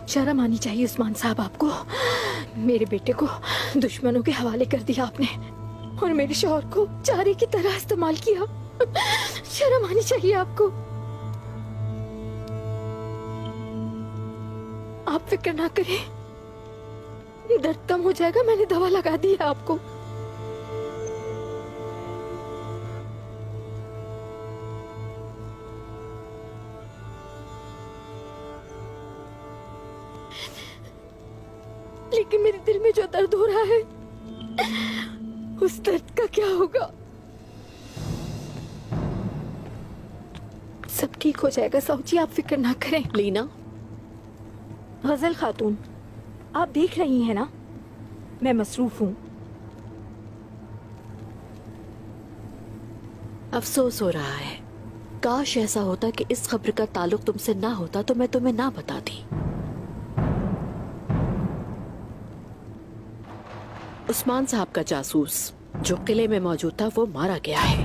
शर्म आनी चाहिए उस्मान साहब आपको। मेरे बेटे को दुश्मनों के हवाले कर दिया आपने और मेरे शौहर को चारे की तरह इस्तेमाल किया। शर्म आनी चाहिए आपको। आप फिक्र ना करें, दर्द कम हो जाएगा। मैंने दवा लगा दी है आपको। लेकिन मेरे दिल में जो दर्द हो रहा है, उस दर्द का क्या होगा? सब ठीक हो जाएगा साऊजी, आप फिक्र ना करें। लीना, गजल खातून, आप देख रही हैं ना मैं मसरूफ हूँ। अफसोस हो रहा है। काश ऐसा होता कि इस खबर का ताल्लुक तुमसे ना होता तो मैं तुम्हें ना बताती। उस्मान साहब का जासूस जो किले में मौजूद था वो मारा गया है।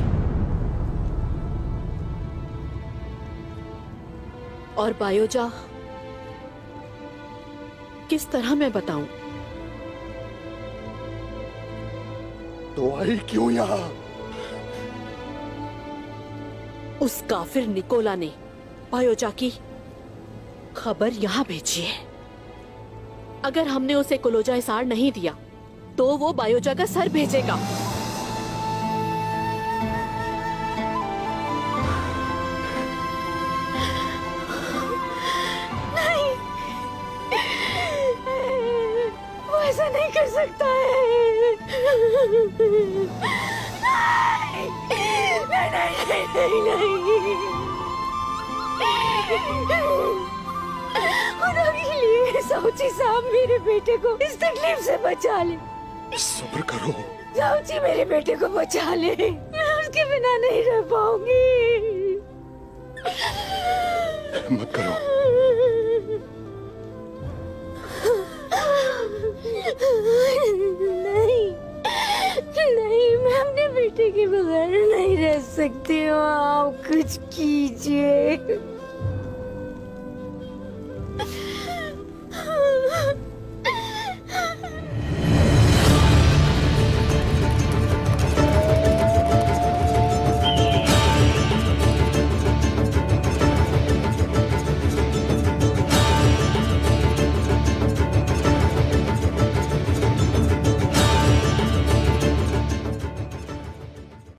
और बायोजा, किस तरह मैं बताऊं? तो आई क्यों यहाँ? उस काफिर निकोला ने बायोजा की खबर यहां भेजी है। अगर हमने उसे कुलोजा इसार नहीं दिया तो वो बायोजा का सर भेजेगा। नहीं, वो ऐसा नहीं कर सकता है। नहीं, नहीं, नहीं। खुदा के लिए साऊजी साहब मेरे बेटे को इस तकलीफ से बचा ले। सब्र करो साऊजी, मेरे बेटे को बचा ले। मैं उसके बिना नहीं रह पाऊंगी। मत करो। नहीं, नहीं, मैं अपने बेटे के बगैर नहीं रह सकती हूँ। आप कुछ कीजिए।